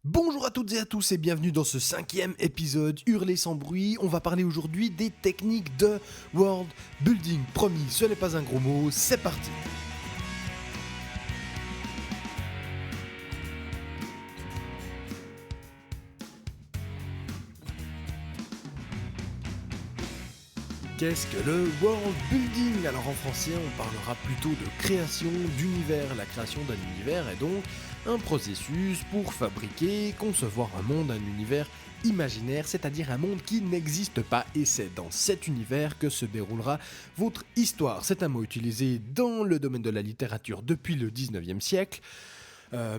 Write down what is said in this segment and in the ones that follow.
Bonjour à toutes et à tous et bienvenue dans ce 5e épisode Hurler sans bruit. On va parler aujourd'hui des techniques de world building. Promis, ce n'est pas un gros mot, c'est parti. Qu'est-ce que le world building? Alors en français, on parlera plutôt de création d'univers. La création d'un univers est donc un processus pour fabriquer, concevoir un monde, un univers imaginaire, c'est-à-dire un monde qui n'existe pas, et c'est dans cet univers que se déroulera votre histoire. C'est un mot utilisé dans le domaine de la littérature depuis le 19e siècle.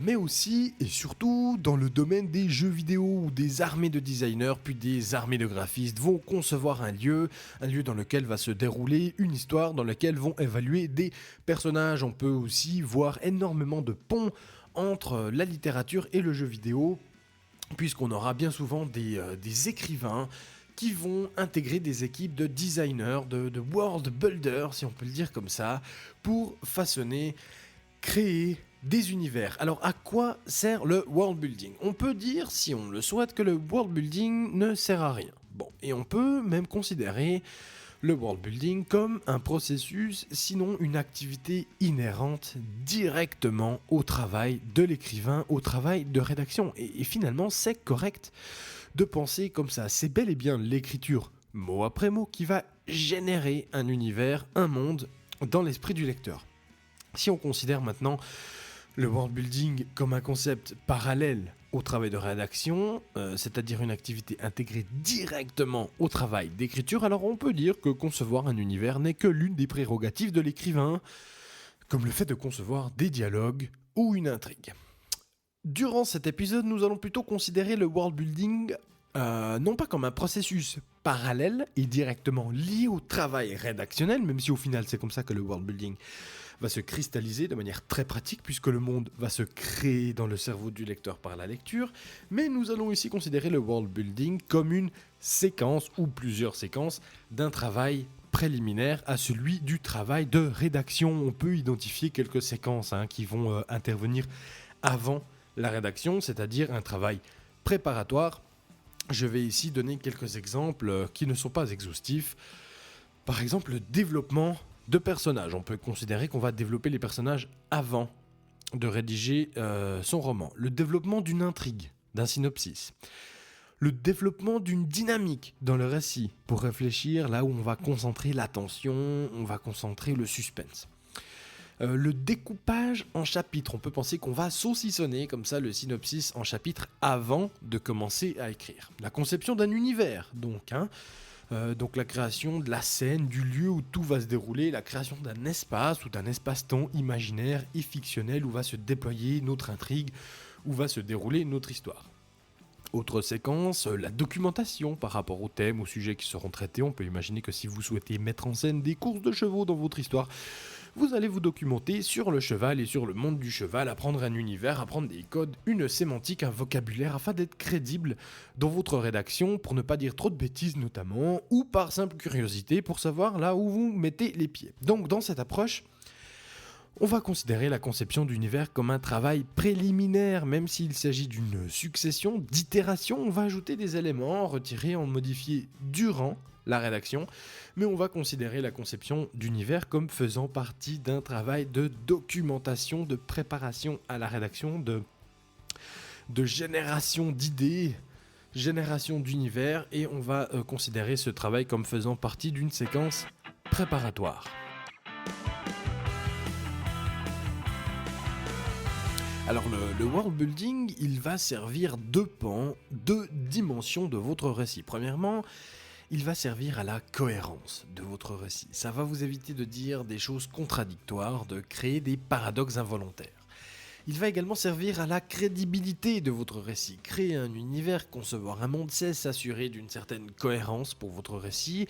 Mais aussi et surtout dans le domaine des jeux vidéo où des armées de designers puis des armées de graphistes vont concevoir un lieu dans lequel va se dérouler une histoire, dans lequel vont évaluer des personnages. On peut aussi voir énormément de ponts entre la littérature et le jeu vidéo, puisqu'on aura bien souvent des écrivains qui vont intégrer des équipes de designers, de world builders, si on peut le dire comme ça, pour façonner, créer des univers. Alors à quoi sert le world building? On peut dire, si on le souhaite, que le world building ne sert à rien. Bon, et on peut même considérer le world building comme un processus, sinon une activité inhérente directement au travail de l'écrivain, au travail de rédaction. Et finalement, c'est correct de penser comme ça. C'est bel et bien l'écriture, mot après mot, qui va générer un univers, un monde dans l'esprit du lecteur. Si on considère maintenant le world building comme un concept parallèle au travail de rédaction, c'est-à-dire une activité intégrée directement au travail d'écriture, alors on peut dire que concevoir un univers n'est que l'une des prérogatives de l'écrivain, comme le fait de concevoir des dialogues ou une intrigue. Durant cet épisode, nous allons plutôt considérer le world building non pas comme un processus parallèle et directement lié au travail rédactionnel, même si au final c'est comme ça que le world building va se cristalliser de manière très pratique puisque le monde va se créer dans le cerveau du lecteur par la lecture, mais nous allons ici considérer le world building comme une séquence ou plusieurs séquences d'un travail préliminaire à celui du travail de rédaction. On peut identifier quelques séquences qui vont intervenir avant la rédaction, c'est-à-dire un travail préparatoire. Je vais ici donner quelques exemples qui ne sont pas exhaustifs. Par exemple, le développement de personnages. On peut considérer qu'on va développer les personnages avant de rédiger son roman. Le développement d'une intrigue, d'un synopsis. Le développement d'une dynamique dans le récit pour réfléchir là où on va concentrer l'attention, on va concentrer le suspense. Le découpage en chapitres. On peut penser qu'on va saucissonner comme ça le synopsis en chapitres avant de commencer à écrire. La conception d'un univers, donc la création de la scène, du lieu où tout va se dérouler, la création d'un espace ou d'un espace-temps imaginaire et fictionnel où va se déployer notre intrigue, où va se dérouler notre histoire. Autre séquence, la documentation par rapport aux thèmes, aux sujets qui seront traités. On peut imaginer que si vous souhaitez mettre en scène des courses de chevaux dans votre histoire, vous allez vous documenter sur le cheval et sur le monde du cheval, apprendre un univers, apprendre des codes, une sémantique, un vocabulaire afin d'être crédible dans votre rédaction pour ne pas dire trop de bêtises notamment, ou par simple curiosité pour savoir là où vous mettez les pieds. Donc dans cette approche, on va considérer la conception d'univers comme un travail préliminaire, même s'il s'agit d'une succession d'itérations, on va ajouter des éléments, en retirer, en modifier durant la rédaction, mais on va considérer la conception d'univers comme faisant partie d'un travail de documentation, de préparation à la rédaction, de génération d'idées, génération d'univers, et on va considérer ce travail comme faisant partie d'une séquence préparatoire. Alors le world building, il va servir deux pans, deux dimensions de votre récit. Premièrement, il va servir à la cohérence de votre récit. Ça va vous éviter de dire des choses contradictoires, de créer des paradoxes involontaires. Il va également servir à la crédibilité de votre récit. Créer un univers, concevoir un monde, c'est s'assurer d'une certaine cohérence pour votre récit.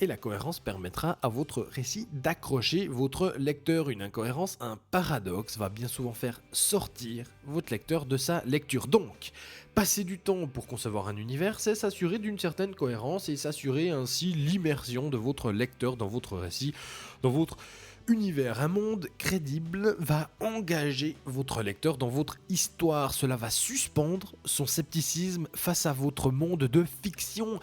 Et la cohérence permettra à votre récit d'accrocher votre lecteur. Une incohérence, un paradoxe va bien souvent faire sortir votre lecteur de sa lecture. Donc, passer du temps pour concevoir un univers, c'est s'assurer d'une certaine cohérence et s'assurer ainsi l'immersion de votre lecteur dans votre récit, dans votre univers, un monde crédible va engager votre lecteur dans votre histoire. Cela va suspendre son scepticisme face à votre monde de fiction.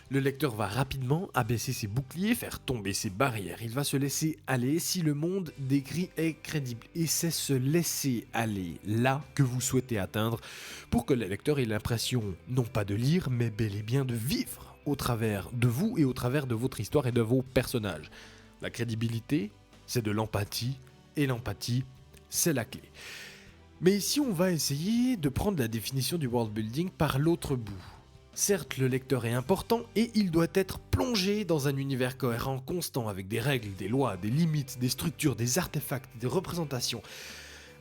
Le lecteur va rapidement abaisser ses boucliers, faire tomber ses barrières. Il va se laisser aller si le monde décrit est crédible. Et c'est ce laisser aller là que vous souhaitez atteindre pour que le lecteur ait l'impression non pas de lire, mais bel et bien de vivre au travers de vous et au travers de votre histoire et de vos personnages. La crédibilité, c'est de l'empathie, et l'empathie, c'est la clé. Mais ici, on va essayer de prendre la définition du world building par l'autre bout. Certes, le lecteur est important et il doit être plongé dans un univers cohérent, constant, avec des règles, des lois, des limites, des structures, des artefacts, des représentations.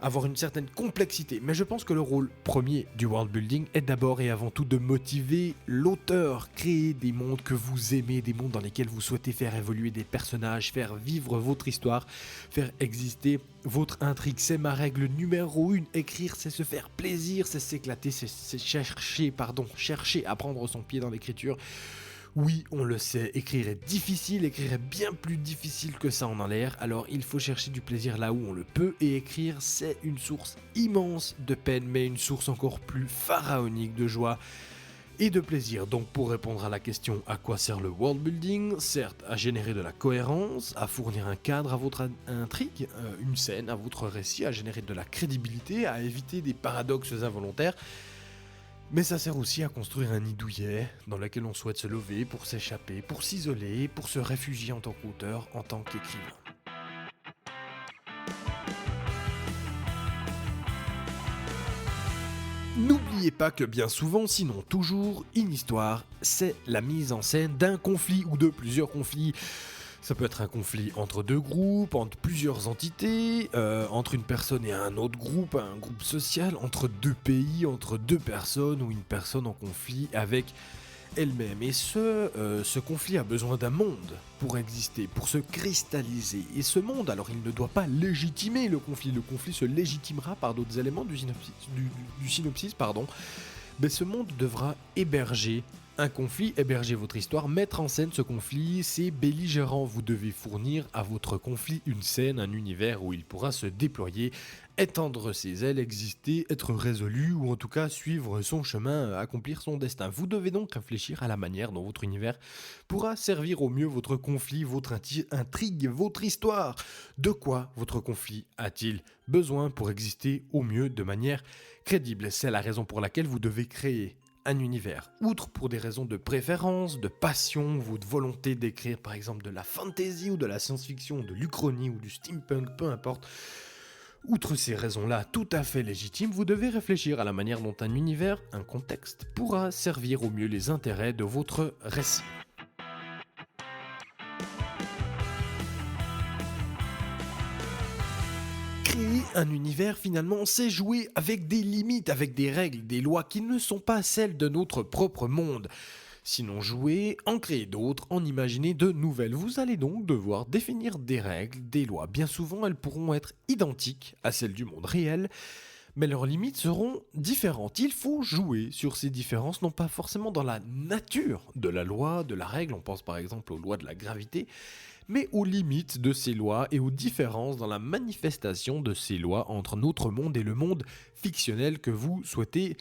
Avoir une certaine complexité, mais je pense que le rôle premier du world building est d'abord et avant tout de motiver l'auteur, créer des mondes que vous aimez, des mondes dans lesquels vous souhaitez faire évoluer des personnages, faire vivre votre histoire, faire exister votre intrigue. C'est ma règle numéro 1, écrire c'est se faire plaisir, c'est s'éclater, c'est chercher à prendre son pied dans l'écriture. Oui, on le sait, écrire est difficile, écrire est bien plus difficile que ça en a l'air, alors il faut chercher du plaisir là où on le peut, et écrire c'est une source immense de peine, mais une source encore plus pharaonique de joie et de plaisir. Donc pour répondre à la question à quoi sert le world building, certes à générer de la cohérence, à fournir un cadre à votre intrigue, une scène à votre récit, à générer de la crédibilité, à éviter des paradoxes involontaires, mais ça sert aussi à construire un nid douillet dans lequel on souhaite se lever pour s'échapper, pour s'isoler, pour se réfugier en tant qu'auteur, en tant qu'écrivain. N'oubliez pas que bien souvent, sinon toujours, une histoire, c'est la mise en scène d'un conflit ou de plusieurs conflits. Ça peut être un conflit entre deux groupes, entre plusieurs entités, entre une personne et un autre groupe, un groupe social, entre deux pays, entre deux personnes ou une personne en conflit avec elle-même. Et ce conflit a besoin d'un monde pour exister, pour se cristalliser. Et ce monde, alors il ne doit pas légitimer le conflit. Le conflit se légitimera par d'autres éléments du synopsis, mais ce monde devra héberger un conflit, héberger votre histoire, mettre en scène ce conflit, c'est belligérant. Vous devez fournir à votre conflit une scène, un univers où il pourra se déployer, étendre ses ailes, exister, être résolu ou en tout cas suivre son chemin, accomplir son destin. Vous devez donc réfléchir à la manière dont votre univers pourra servir au mieux votre conflit, votre intrigue, votre histoire. De quoi votre conflit a-t-il besoin pour exister au mieux de manière crédible? C'est la raison pour laquelle vous devez créer un univers. Outre pour des raisons de préférence, de passion, ou de volonté d'écrire par exemple de la fantasy ou de la science-fiction, de l'uchronie ou du steampunk, peu importe. Outre ces raisons-là tout à fait légitimes, vous devez réfléchir à la manière dont un univers, un contexte, pourra servir au mieux les intérêts de votre récit. Créer un univers, finalement, c'est jouer avec des limites, avec des règles, des lois qui ne sont pas celles de notre propre monde. Sinon jouer, en créer d'autres, en imaginer de nouvelles. Vous allez donc devoir définir des règles, des lois. Bien souvent, elles pourront être identiques à celles du monde réel, mais leurs limites seront différentes. Il faut jouer sur ces différences, non pas forcément dans la nature de la loi, de la règle, on pense par exemple aux lois de la gravité, mais aux limites de ces lois et aux différences dans la manifestation de ces lois entre notre monde et le monde fictionnel que vous souhaitez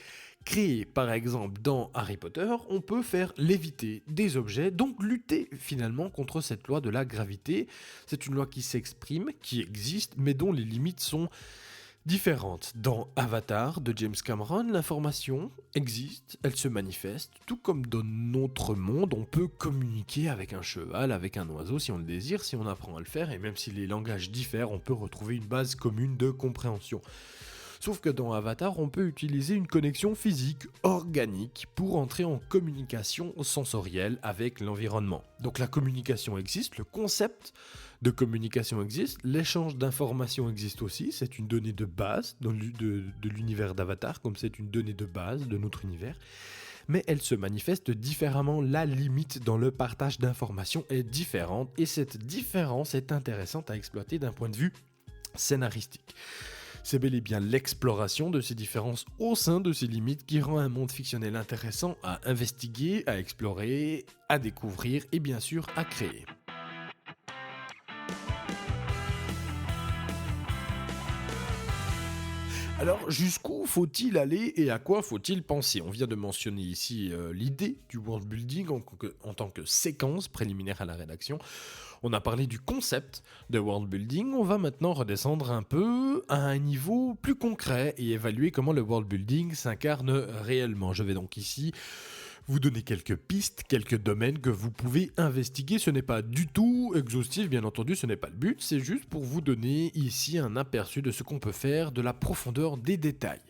créer. Par exemple, dans Harry Potter, on peut faire léviter des objets, donc lutter finalement contre cette loi de la gravité. C'est une loi qui s'exprime, qui existe, mais dont les limites sont différentes. Dans Avatar de James Cameron, l'information existe, elle se manifeste, tout comme dans notre monde, on peut communiquer avec un cheval, avec un oiseau si on le désire, si on apprend à le faire, et même si les langages diffèrent, on peut retrouver une base commune de compréhension. Sauf que dans Avatar, on peut utiliser une connexion physique, organique, pour entrer en communication sensorielle avec l'environnement. Donc la communication existe, le concept de communication existe, l'échange d'informations existe aussi, c'est une donnée de base de l'univers d'Avatar, comme c'est une donnée de base de notre univers, mais elle se manifeste différemment, la limite dans le partage d'informations est différente, et cette différence est intéressante à exploiter d'un point de vue scénaristique. C'est bel et bien l'exploration de ces différences au sein de ces limites qui rend un monde fictionnel intéressant à investiguer, à explorer, à découvrir et bien sûr à créer. Alors, jusqu'où faut-il aller et à quoi faut-il penser? On vient de mentionner ici l'idée du world building en tant que séquence préliminaire à la rédaction. On a parlé du concept de world building. On va maintenant redescendre un peu à un niveau plus concret et évaluer comment le world building s'incarne réellement. Je vais donc ici vous donner quelques pistes, quelques domaines que vous pouvez investiguer. Ce n'est pas du tout exhaustif, bien entendu, ce n'est pas le but, c'est juste pour vous donner ici un aperçu de ce qu'on peut faire, de la profondeur des détails.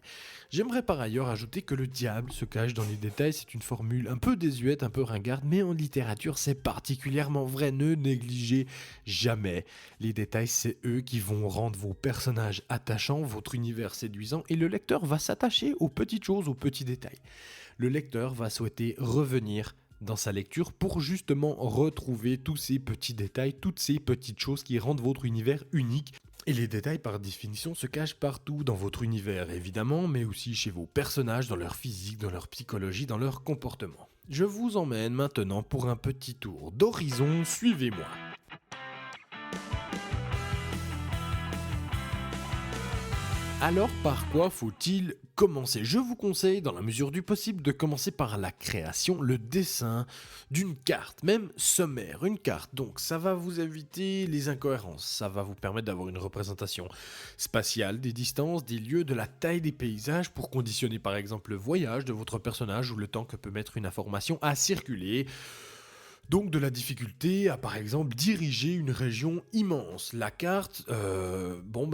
J'aimerais par ailleurs ajouter que le diable se cache dans les détails, c'est une formule un peu désuète, un peu ringarde, mais en littérature c'est particulièrement vrai, ne négligez jamais les détails, c'est eux qui vont rendre vos personnages attachants, votre univers séduisant, et le lecteur va s'attacher aux petites choses, aux petits détails. Le lecteur va souhaiter revenir dans sa lecture pour justement retrouver tous ces petits détails, toutes ces petites choses qui rendent votre univers unique. Et les détails par définition se cachent partout dans votre univers évidemment, mais aussi chez vos personnages, dans leur physique, dans leur psychologie, dans leur comportement. Je vous emmène maintenant pour un petit tour d'horizon, suivez-moi. Alors par quoi faut-il commencer? Je vous conseille dans la mesure du possible de commencer par la création, le dessin d'une carte, même sommaire, une carte. Donc ça va vous éviter les incohérences, ça va vous permettre d'avoir une représentation spatiale des distances, des lieux, de la taille des paysages pour conditionner par exemple le voyage de votre personnage ou le temps que peut mettre une information à circuler. Donc de la difficulté à par exemple diriger une région immense. La carte,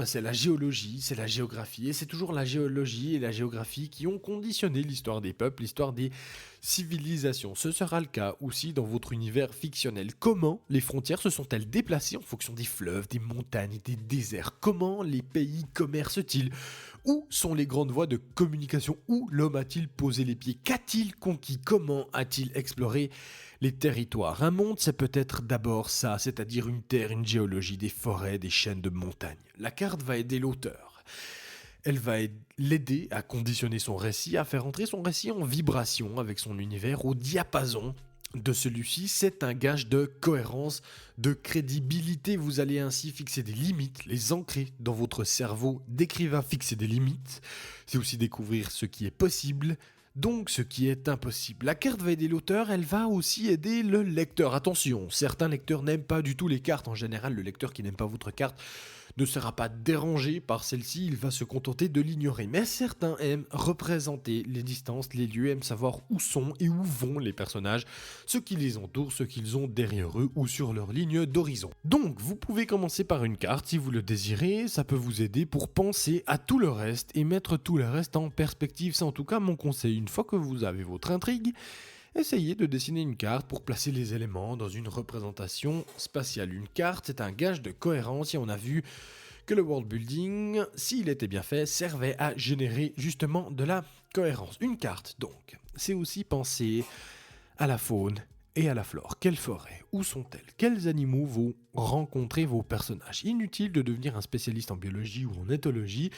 c'est la géologie, c'est la géographie, et c'est toujours la géologie et la géographie qui ont conditionné l'histoire des peuples, l'histoire des civilisations. Ce sera le cas aussi dans votre univers fictionnel. Comment les frontières se sont-elles déplacées en fonction des fleuves, des montagnes, des déserts? Comment les pays commercent-ils? Où sont les grandes voies de communication? Où l'homme a-t-il posé les pieds? Qu'a-t-il conquis? Comment a-t-il exploré les territoires? Un monde, c'est peut-être d'abord ça, c'est-à-dire une terre, une géologie, des forêts, des chaînes de montagnes. La carte va aider l'auteur. Elle va l'aider à conditionner son récit, à faire entrer son récit en vibration avec son univers, au diapason de celui-ci. C'est un gage de cohérence, de crédibilité. Vous allez ainsi fixer des limites, les ancrer dans votre cerveau d'écrivain. Fixer des limites, c'est aussi découvrir ce qui est possible, donc ce qui est impossible. La carte va aider l'auteur, elle va aussi aider le lecteur. Attention, certains lecteurs n'aiment pas du tout les cartes. En général, le lecteur qui n'aime pas votre carte ne sera pas dérangé par celle-ci, il va se contenter de l'ignorer. Mais certains aiment représenter les distances, les lieux, aiment savoir où sont et où vont les personnages, ce qui les entoure, ce qu'ils ont derrière eux ou sur leur ligne d'horizon. Donc, vous pouvez commencer par une carte si vous le désirez, ça peut vous aider pour penser à tout le reste et mettre tout le reste en perspective. C'est en tout cas mon conseil. Une fois que vous avez votre intrigue, essayez de dessiner une carte pour placer les éléments dans une représentation spatiale. Une carte, c'est un gage de cohérence et on a vu que le world building, s'il était bien fait, servait à générer justement de la cohérence. Une carte, donc, c'est aussi penser à la faune et à la flore. Quelles forêts? Où sont-elles? Quels animaux vont rencontrer vos personnages? Inutile de devenir un spécialiste en biologie ou en éthologie.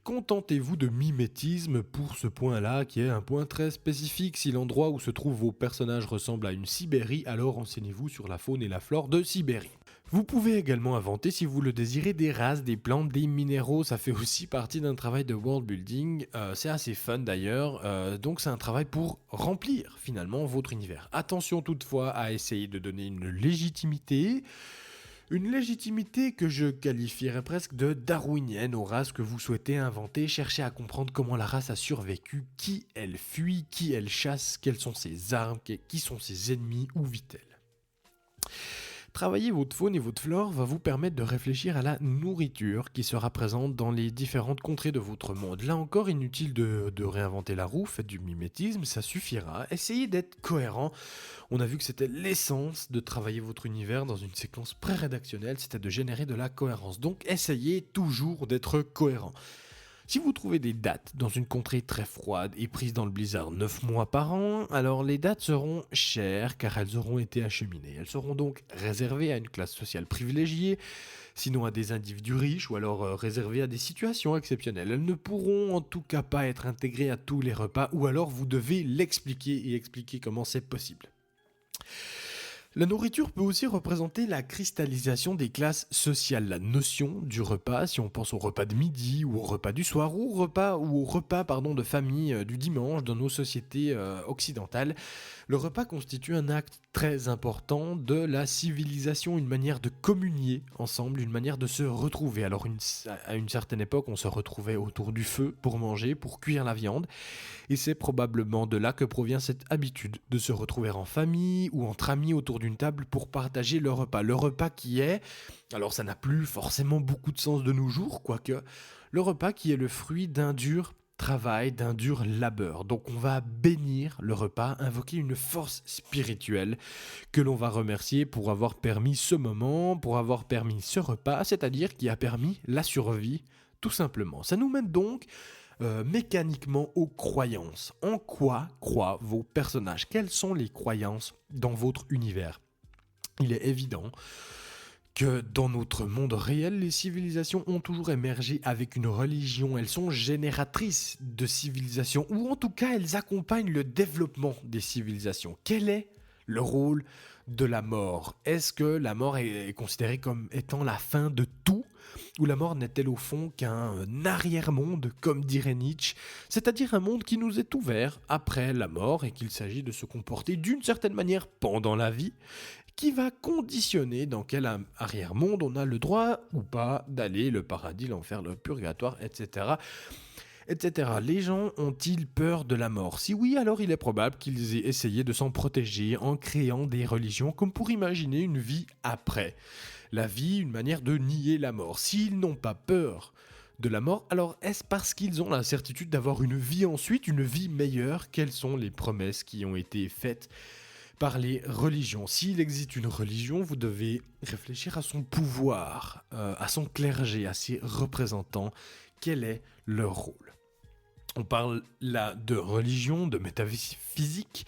Contentez-vous de mimétisme pour ce point-là, qui est un point très spécifique. Si l'endroit où se trouvent vos personnages ressemble à une Sibérie, alors renseignez-vous sur la faune et la flore de Sibérie. Vous pouvez également inventer, si vous le désirez, des races, des plantes, des minéraux. Ça fait aussi partie d'un travail de world building. C'est assez fun d'ailleurs. Donc c'est un travail pour remplir finalement votre univers. Attention toutefois à essayer de donner une légitimité. Une légitimité que je qualifierais presque de darwinienne aux races que vous souhaitez inventer. Cherchez à comprendre comment la race a survécu, qui elle fuit, qui elle chasse, quelles sont ses armes, qui sont ses ennemis, où vit-elle. Travailler votre faune et votre flore va vous permettre de réfléchir à la nourriture qui sera présente dans les différentes contrées de votre monde. Là encore, inutile de réinventer la roue, faites du mimétisme, ça suffira. Essayez d'être cohérent. On a vu que c'était l'essence de travailler votre univers dans une séquence pré-rédactionnelle, c'était de générer de la cohérence. Donc essayez toujours d'être cohérent. Si vous trouvez des dates dans une contrée très froide et prise dans le blizzard 9 mois par an, alors les dates seront chères car elles auront été acheminées. Elles seront donc réservées à une classe sociale privilégiée, sinon à des individus riches ou alors réservées à des situations exceptionnelles. Elles ne pourront en tout cas pas être intégrées à tous les repas ou alors vous devez l'expliquer et expliquer comment c'est possible. La nourriture peut aussi représenter la cristallisation des classes sociales, la notion du repas, si on pense au repas de midi ou au repas du soir ou au repas de famille du dimanche dans nos sociétés occidentales. Le repas constitue un acte très important de la civilisation, une manière de communier ensemble, une manière de se retrouver. Alors à une certaine époque, on se retrouvait autour du feu pour manger, pour cuire la viande. Et c'est probablement de là que provient cette habitude de se retrouver en famille ou entre amis autour d'une table pour partager le repas. Le repas qui est, alors ça n'a plus forcément beaucoup de sens de nos jours, quoique, le repas qui est le fruit d'un dur travail, d'un dur labeur. Donc on va bénir le repas, invoquer une force spirituelle que l'on va remercier pour avoir permis ce moment, pour avoir permis ce repas, c'est-à-dire qui a permis la survie, tout simplement. Ça nous mène donc mécaniquement aux croyances. En quoi croient vos personnages? Quelles sont les croyances dans votre univers? Il est évident que dans notre monde réel, les civilisations ont toujours émergé avec une religion. Elles sont génératrices de civilisations, ou en tout cas, elles accompagnent le développement des civilisations. Quel est le rôle de la mort? Est-ce que la mort est considérée comme étant la fin de tout? Ou la mort n'est-elle au fond qu'un arrière-monde, comme dirait Nietzsche, c'est-à-dire un monde qui nous est ouvert après la mort et qu'il s'agit de se comporter d'une certaine manière pendant la vie, qui va conditionner dans quel arrière-monde on a le droit ou pas d'aller, le paradis, l'enfer, le purgatoire, etc. etc. Les gens ont-ils peur de la mort? Si oui, alors il est probable qu'ils aient essayé de s'en protéger en créant des religions comme pour imaginer une vie après. La vie, une manière de nier la mort. S'ils n'ont pas peur de la mort, alors est-ce parce qu'ils ont la certitude d'avoir une vie ensuite, une vie meilleure? Quelles sont les promesses qui ont été faites par les religions? S'il existe une religion, vous devez réfléchir à son pouvoir, à son clergé, à ses représentants. Quel est leur rôle? On parle là de religion, de métaphysique,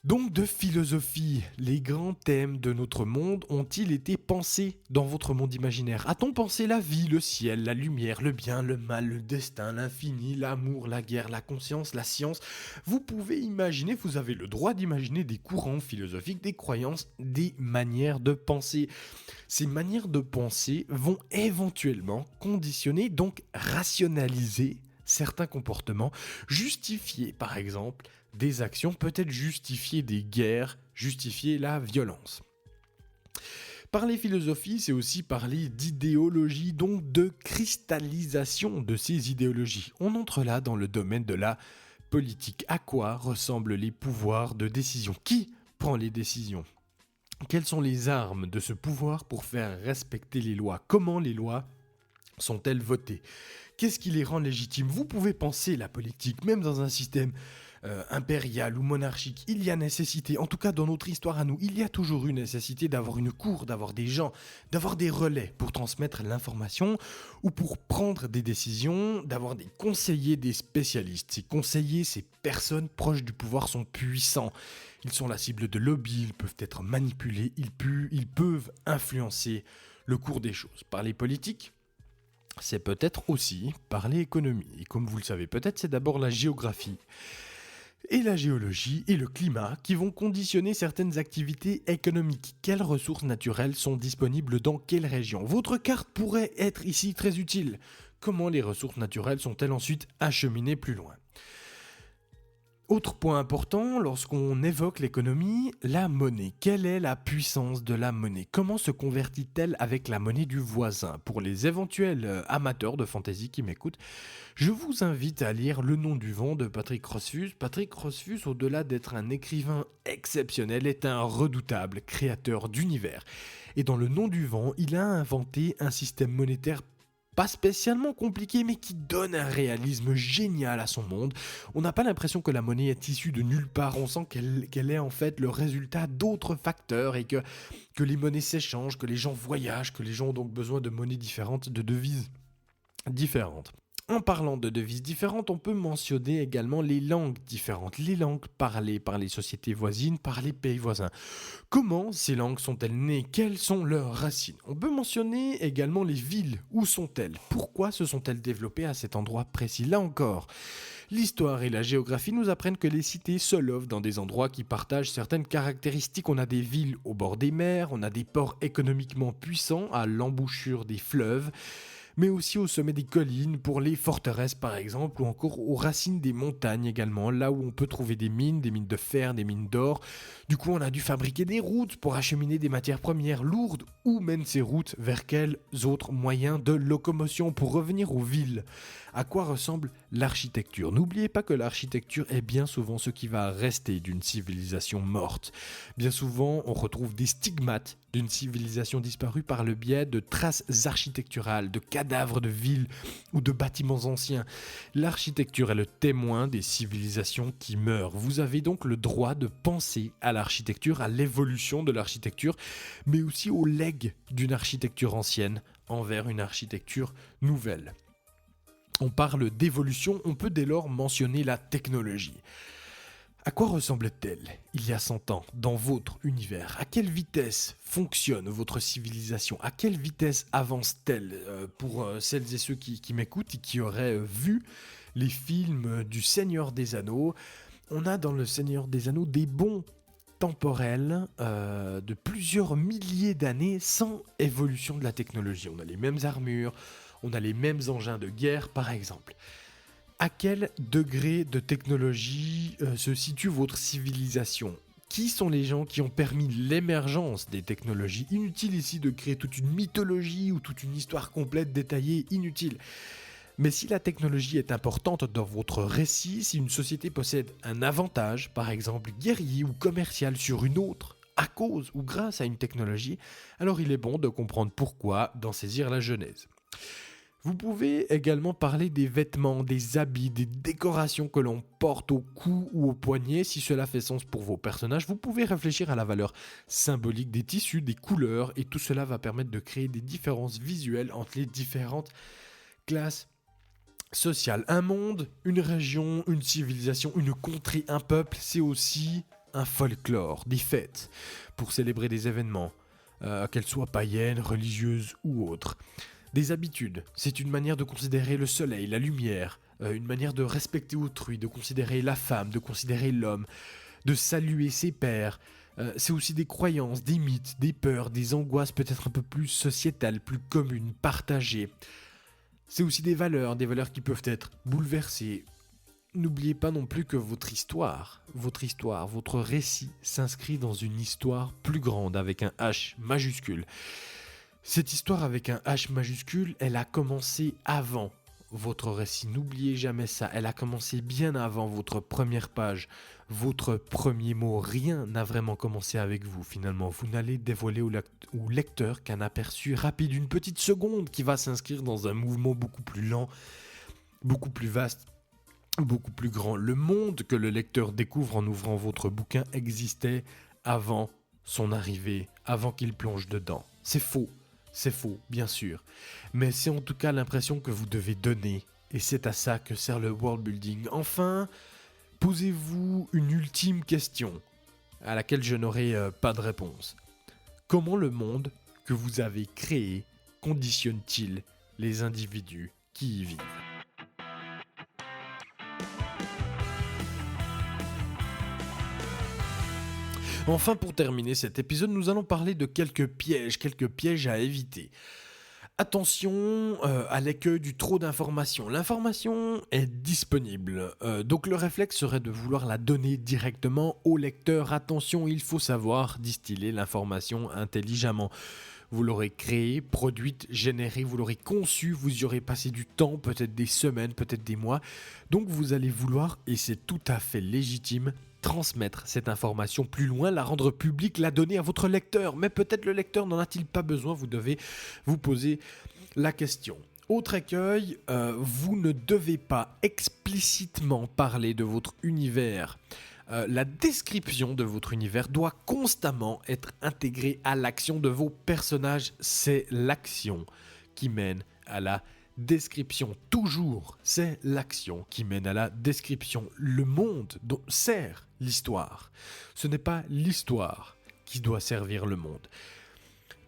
donc de philosophie. Les grands thèmes de notre monde ont-ils été pensés dans votre monde imaginaire? A-t-on pensé la vie, le ciel, la lumière, le bien, le mal, le destin, l'infini, l'amour, la guerre, la conscience, la science? Vous pouvez imaginer, vous avez le droit d'imaginer des courants philosophiques, des croyances, des manières de penser. Ces manières de penser vont éventuellement conditionner, donc rationaliser certains comportements, justifier par exemple des actions, peut-être justifier des guerres, justifier la violence. Parler philosophie, c'est aussi parler d'idéologie, donc de cristallisation de ces idéologies. On entre là dans le domaine de la politique. À quoi ressemblent les pouvoirs de décision? Qui prend les décisions? Quelles sont les armes de ce pouvoir pour faire respecter les lois? Comment les lois sont-elles votées? Qu'est-ce qui les rend légitimes? Vous pouvez penser la politique, même dans un système impérial ou monarchique, il y a nécessité, en tout cas dans notre histoire à nous, il y a toujours eu nécessité d'avoir une cour, d'avoir des gens, d'avoir des relais pour transmettre l'information ou pour prendre des décisions, d'avoir des conseillers, des spécialistes. Ces conseillers, ces personnes proches du pouvoir sont puissants. Ils sont la cible de lobbies, ils peuvent être manipulés, ils peuvent influencer le cours des choses. Par les politiques, c'est peut-être aussi par l'économie. Et comme vous le savez peut-être, c'est d'abord la géographie et la géologie et le climat qui vont conditionner certaines activités économiques. Quelles ressources naturelles sont disponibles dans quelle région? Votre carte pourrait être ici très utile. Comment les ressources naturelles sont-elles ensuite acheminées plus loin? Autre point important, lorsqu'on évoque l'économie, la monnaie. Quelle est la puissance de la monnaie? Comment se convertit-elle avec la monnaie du voisin? Pour les éventuels amateurs de fantasy qui m'écoutent, je vous invite à lire Le nom du vent de Patrick Rothfuss. Patrick Rothfuss, au-delà d'être un écrivain exceptionnel, est un redoutable créateur d'univers. Et dans Le nom du vent, il a inventé un système monétaire pas spécialement compliqué, mais qui donne un réalisme génial à son monde. On n'a pas l'impression que la monnaie est issue de nulle part, on sent qu'elle est en fait le résultat d'autres facteurs et que les monnaies s'échangent, que les gens voyagent, que les gens ont donc besoin de monnaies différentes, de devises différentes. En parlant de devises différentes, on peut mentionner également les langues différentes, les langues parlées par les sociétés voisines, par les pays voisins. Comment ces langues sont-elles nées? Quelles sont leurs racines? On peut mentionner également les villes. Où sont-elles? Pourquoi se sont-elles développées à cet endroit précis? Là encore, l'histoire et la géographie nous apprennent que les cités se lovent dans des endroits qui partagent certaines caractéristiques. On a des villes au bord des mers, on a des ports économiquement puissants à l'embouchure des fleuves, mais aussi au sommet des collines pour les forteresses par exemple, ou encore aux racines des montagnes également, là où on peut trouver des mines de fer, des mines d'or. Du coup, on a dû fabriquer des routes pour acheminer des matières premières lourdes. Où mènent ces routes? Vers quels autres moyens de locomotion? Pour revenir aux villes, à quoi ressemble l'architecture? N'oubliez pas que l'architecture est bien souvent ce qui va rester d'une civilisation morte. Bien souvent, on retrouve des stigmates d'une civilisation disparue par le biais de traces architecturales, de cadavres de villes ou de bâtiments anciens. L'architecture est le témoin des civilisations qui meurent. Vous avez donc le droit de penser à l'architecture, à l'évolution de l'architecture, mais aussi au legs d'une architecture ancienne envers une architecture nouvelle. On parle d'évolution, on peut dès lors mentionner la technologie. À quoi ressemble-t-elle il y a 100 ans dans votre univers? À quelle vitesse fonctionne votre civilisation? À quelle vitesse avance-t-elle? Pour celles et ceux qui m'écoutent et qui auraient vu les films du Seigneur des Anneaux, on a dans le Seigneur des Anneaux des bonds temporels de plusieurs milliers d'années sans évolution de la technologie. On a les mêmes armures, on a les mêmes engins de guerre par exemple. À quel degré de technologie se situe votre civilisation? Qui sont les gens qui ont permis l'émergence des technologies? Inutile ici de créer toute une mythologie ou toute une histoire complète détaillée, inutile. Mais si la technologie est importante dans votre récit, si une société possède un avantage, par exemple guerrier ou commercial sur une autre, à cause ou grâce à une technologie, alors il est bon de comprendre pourquoi, d'en saisir la genèse. Vous pouvez également parler des vêtements, des habits, des décorations que l'on porte au cou ou au poignet. Si cela fait sens pour vos personnages, vous pouvez réfléchir à la valeur symbolique des tissus, des couleurs, et tout cela va permettre de créer des différences visuelles entre les différentes classes sociales. Un monde, une région, une civilisation, une contrée, un peuple, c'est aussi un folklore, des fêtes, pour célébrer des événements, qu'elles soient païennes, religieuses ou autres. Des habitudes, c'est une manière de considérer le soleil, la lumière, une manière de respecter autrui, de considérer la femme, de considérer l'homme, de saluer ses pairs. C'est aussi des croyances, des mythes, des peurs, des angoisses peut-être un peu plus sociétales, plus communes, partagées. C'est aussi des valeurs qui peuvent être bouleversées. N'oubliez pas non plus que votre histoire, votre récit s'inscrit dans une histoire plus grande avec un H majuscule. Cette histoire avec un H majuscule, elle a commencé avant votre récit. N'oubliez jamais ça. Elle a commencé bien avant votre première page, votre premier mot. Rien n'a vraiment commencé avec vous finalement. Vous n'allez dévoiler au lecteur qu'un aperçu rapide, une petite seconde qui va s'inscrire dans un mouvement beaucoup plus lent, beaucoup plus vaste, beaucoup plus grand. Le monde que le lecteur découvre en ouvrant votre bouquin existait avant son arrivée, avant qu'il plonge dedans. C'est faux. C'est faux, bien sûr, mais c'est en tout cas l'impression que vous devez donner, et c'est à ça que sert le world building. Enfin, posez-vous une ultime question, à laquelle je n'aurai pas de réponse. Comment le monde que vous avez créé conditionne-t-il les individus qui y vivent ? Enfin, pour terminer cet épisode, nous allons parler de quelques pièges à éviter. Attention à l'accueil du trop d'informations. L'information est disponible, donc le réflexe serait de vouloir la donner directement au lecteur. Attention, il faut savoir distiller l'information intelligemment. Vous l'aurez créée, produite, générée, vous l'aurez conçue, vous y aurez passé du temps, peut-être des semaines, peut-être des mois. Donc vous allez vouloir, et c'est tout à fait légitime, transmettre cette information plus loin, la rendre publique, la donner à votre lecteur. Mais peut-être le lecteur n'en a-t-il pas besoin, vous devez vous poser la question. Autre écueil, vous ne devez pas explicitement parler de votre univers. La description de votre univers doit constamment être intégrée à l'action de vos personnages. C'est l'action qui mène à la description, toujours, c'est l'action qui mène à la description. Le monde dont sert l'histoire. Ce n'est pas l'histoire qui doit servir le monde.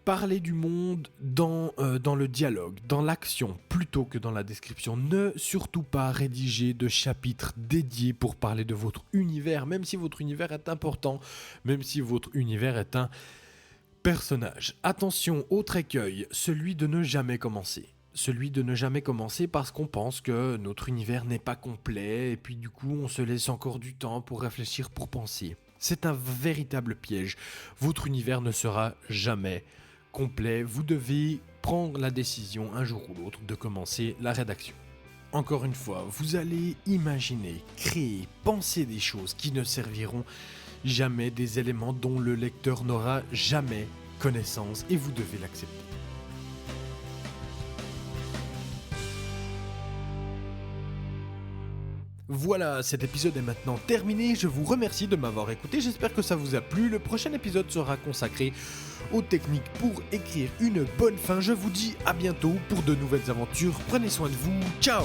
Parlez du monde dans le dialogue, dans l'action, plutôt que dans la description. Ne surtout pas rédiger de chapitres dédiés pour parler de votre univers, même si votre univers est important, même si votre univers est un personnage. Attention, autre écueil, celui de ne jamais commencer. Celui de ne jamais commencer parce qu'on pense que notre univers n'est pas complet et puis du coup on se laisse encore du temps pour réfléchir, pour penser. C'est un véritable piège. Votre univers ne sera jamais complet. Vous devez prendre la décision un jour ou l'autre de commencer la rédaction. Encore une fois, vous allez imaginer, créer, penser des choses qui ne serviront jamais, des éléments dont le lecteur n'aura jamais connaissance et vous devez l'accepter. Voilà, cet épisode est maintenant terminé, je vous remercie de m'avoir écouté, j'espère que ça vous a plu. Le prochain épisode sera consacré aux techniques pour écrire une bonne fin. Je vous dis à bientôt pour de nouvelles aventures, prenez soin de vous, ciao!